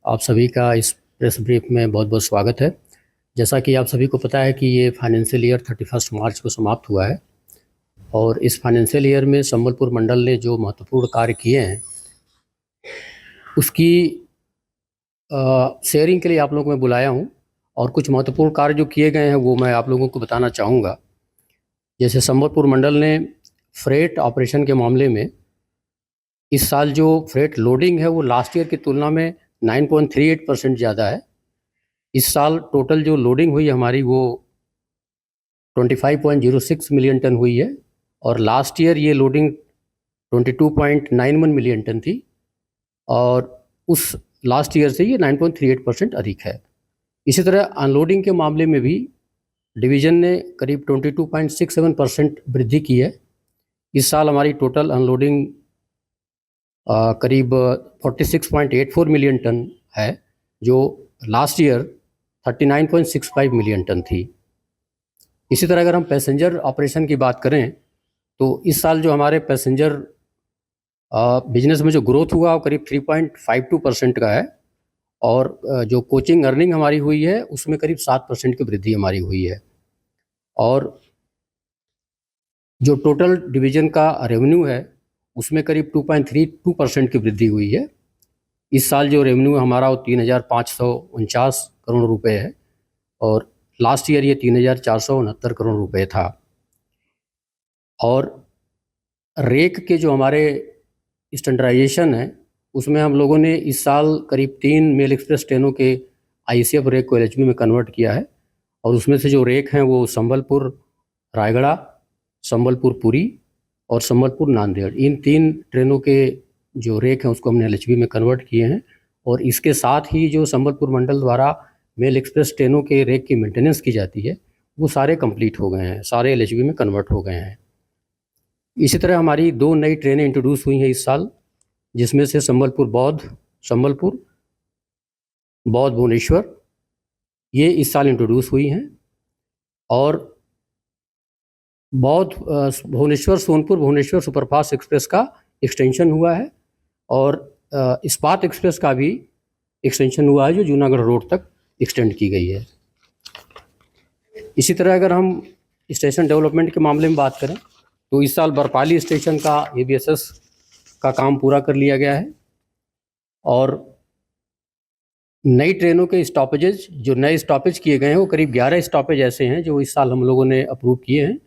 आप सभी का इस प्रेस ब्रीफ में बहुत बहुत स्वागत है। जैसा कि आप सभी को पता है कि ये फाइनेंशियल ईयर 31 मार्च को समाप्त हुआ है और इस फाइनेंशियल ईयर में संबलपुर मंडल ने जो महत्वपूर्ण कार्य किए हैं उसकी शेयरिंग के लिए आप लोगों को मैं बुलाया हूँ। और कुछ महत्वपूर्ण कार्य जो किए गए हैं वो मैं आप लोगों को बताना चाहूँगा। जैसे संबलपुर मंडल ने फ्रेट ऑपरेशन के मामले में इस साल जो फ्रेट लोडिंग है वो लास्ट ईयर की तुलना में 9.38% ज़्यादा है। इस साल टोटल जो लोडिंग हुई हमारी वो 25.06 मिलियन टन हुई है और लास्ट ईयर ये लोडिंग 22.91 मिलियन टन थी और उस लास्ट ईयर से ये 9.38% अधिक है। इसी तरह अनलोडिंग के मामले में भी डिवीज़न ने करीब 22.67% वृद्धि की है। इस साल हमारी टोटल अनलोडिंग करीब 46.84 मिलियन टन है जो लास्ट ईयर 39.65 मिलियन टन थी। इसी तरह अगर हम पैसेंजर ऑपरेशन की बात करें तो इस साल जो हमारे पैसेंजर बिजनेस में जो ग्रोथ हुआ वो करीब 3.52% का है और जो कोचिंग अर्निंग हमारी हुई है उसमें करीब 7% की वृद्धि हमारी हुई है। और जो टोटल डिवीज़न का रेवेन्यू है उसमें करीब 2.32% की वृद्धि हुई है। इस साल जो रेवेन्यू हमारा वो 3,549 करोड़ रुपए है और लास्ट ईयर ये 3,469 करोड़ रुपए था। और रेक के जो हमारे स्टैंडर्डाइजेशन है उसमें हम लोगों ने इस साल करीब 3 मेल एक्सप्रेस ट्रेनों के आईसीएफ रेक को एलएचबी में कन्वर्ट किया है और उसमें से जो रेक हैं वो संबलपुर रायगढ़, संबलपुर पुरी और संबलपुर नांदेड़, इन 3 ट्रेनों के जो रेक हैं उसको हमने एलएचबी में कन्वर्ट किए हैं। और इसके साथ ही जो संबलपुर मंडल द्वारा मेल एक्सप्रेस ट्रेनों के रेक की मेंटेनेंस की जाती है वो सारे कंप्लीट हो गए हैं, सारे एलएचबी में कन्वर्ट हो गए हैं। इसी तरह हमारी 2 नई ट्रेनें इंट्रोड्यूस हुई हैं इस साल, जिसमें से संबलपुर बौद्ध भुवनेश्वर ये इस साल इंट्रोड्यूस हुई हैं। और बौद्ध भुवनेश्वर सोनपुर भुवनेश्वर सुपरफास्ट एक्सप्रेस का एक्सटेंशन हुआ है और इस्पात एक्सप्रेस का भी एक्सटेंशन हुआ है जो जूनागढ़ रोड तक एक्सटेंड की गई है। इसी तरह अगर हम स्टेशन डेवलपमेंट के मामले में बात करें तो इस साल बरपाली स्टेशन का एबीएसएस का काम पूरा कर लिया गया है और नई ट्रेनों के स्टॉपेजेज जो नए स्टॉपेज किए गए हैं वो करीब 11 स्टॉपेज ऐसे हैं जो इस साल हम लोगों ने अप्रूव किए हैं